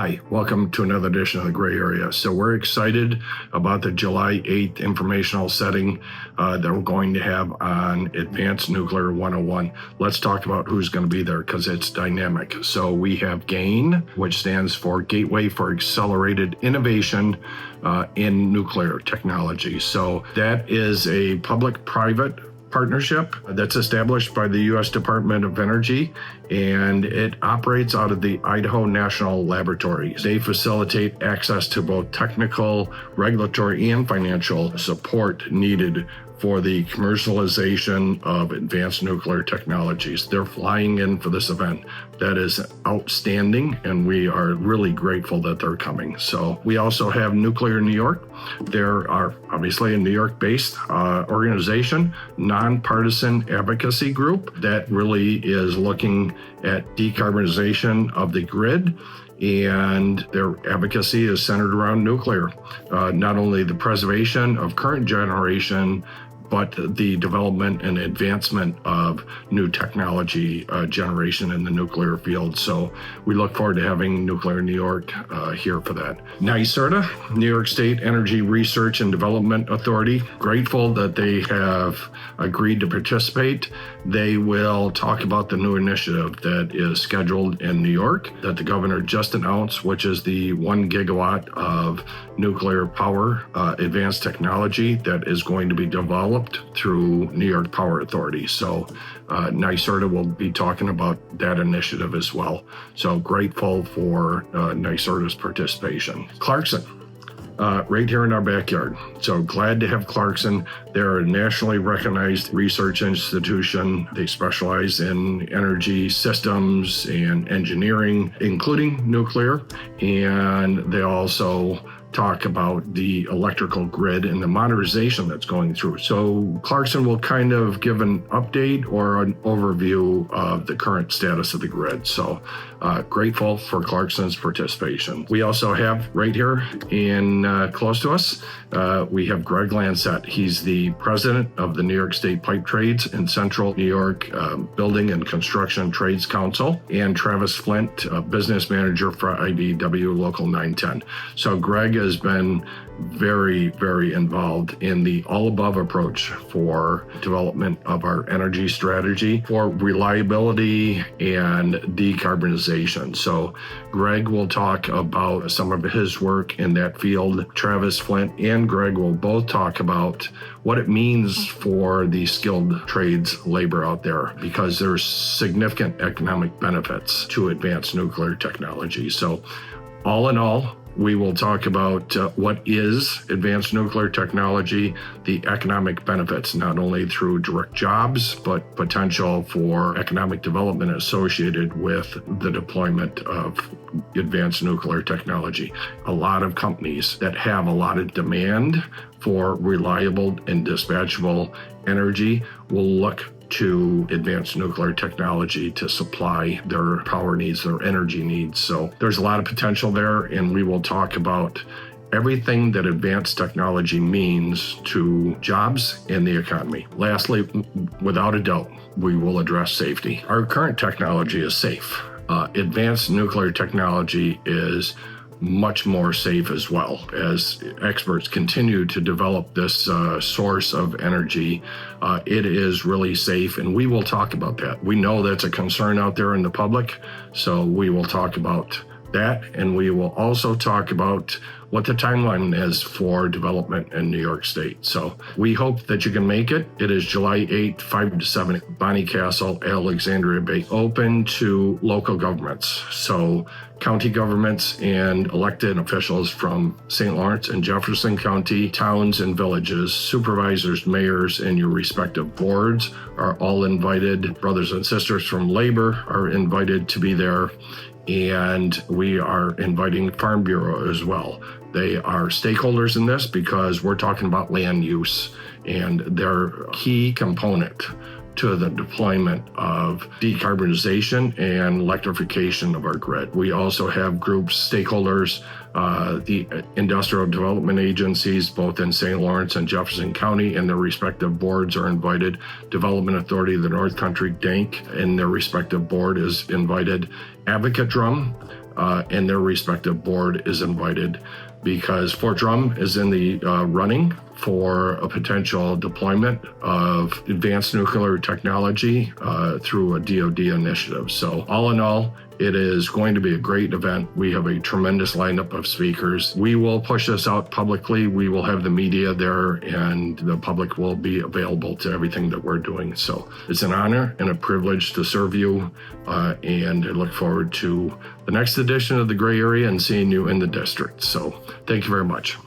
Hi, welcome to another edition of The Gray Area. So we're excited about the July 8th informational setting that we're going to have on Advanced Nuclear 101. Let's talk about who's going to be there because it's dynamic. So we have GAIN, which stands for Gateway for Accelerated Innovation in Nuclear Technology. So that is a public-private partnership that's established by the U.S. Department of Energy, and it operates out of the Idaho National Laboratory. They facilitate access to both technical, regulatory, and financial support needed for the commercialization of advanced nuclear technologies. They're flying in for this event. That is outstanding, and we are really grateful that they're coming. So we also have Nuclear New York. There are obviously a New York-based organization, nonpartisan advocacy group that really is looking at decarbonization of the grid. And their advocacy is centered around nuclear, not only the preservation of current generation, but the development and advancement of new technology generation in the nuclear field. So we look forward to having Nuclear New York here for that. NYSERDA, New York State Energy Research and Development Authority, grateful that they have agreed to participate. They will talk about the new initiative that is scheduled in New York that the governor just announced, which is the 1 gigawatt of nuclear power advanced technology that is going to be developed through New York Power Authority. So NYSERDA will be talking about that initiative as well. So grateful for NYSERDA's participation. Clarkson, right here in our backyard. So glad to have Clarkson. They're a nationally recognized research institution. They specialize in energy systems and engineering, including nuclear, and they also talk about the electrical grid and the modernization that's going through. So Clarkson will kind of give an update or an overview of the current status of the grid. So grateful for Clarkson's participation. We also have right here in close to us, we have Greg Lancet. He's the president of the New York State Pipe Trades and Central New York Building and Construction Trades Council, and Travis Flint, business manager for IBEW Local 910. So Greg has been very, very involved in the all-above approach for development of our energy strategy for reliability and decarbonization. So Greg will talk about some of his work in that field. Travis Flint and Greg will both talk about what it means for the skilled trades labor out there, because there's significant economic benefits to advanced nuclear technology. So all in all, we will talk about what is advanced nuclear technology, the economic benefits, not only through direct jobs, but potential for economic development associated with the deployment of advanced nuclear technology. A lot of companies that have a lot of demand for reliable and dispatchable energy will look to advanced nuclear technology to supply their power needs, their energy needs. So there's a lot of potential there, and we will talk about everything that advanced technology means to jobs and the economy. Lastly, without a doubt, we will address safety. Our current technology is safe. Advanced nuclear technology is much more safe as well. As experts continue to develop this source of energy, it is really safe, and we will talk about that. We know that's a concern out there in the public, so we will talk about that, and we will also talk about what the timeline is for development in New York State. So we hope that you can make it. It is July 8th, 5 to 7, Bonnycastle, Alexandria Bay, open to local governments. So county governments and elected officials from St. Lawrence and Jefferson County, towns and villages, supervisors, mayors, and your respective boards are all invited. Brothers and sisters from labor are invited to be there. And we are inviting Farm Bureau as well. They are stakeholders in this because we're talking about land use, and they're a key component to the deployment of decarbonization and electrification of our grid. We also have groups, stakeholders, the industrial development agencies, both in St. Lawrence and Jefferson County, and their respective boards are invited. Development Authority of the North Country, DANC, and their respective board is invited. Advocate Drum and their respective board is invited, because Fort Drum is in the running for a potential deployment of advanced nuclear technology through a DoD initiative. So all in all, it is going to be a great event. We have a tremendous lineup of speakers. We will push this out publicly. We will have the media there, and the public will be available to everything that we're doing. So it's an honor and a privilege to serve you, and I look forward to the next edition of the Gray Area and seeing you in the district. So thank you very much.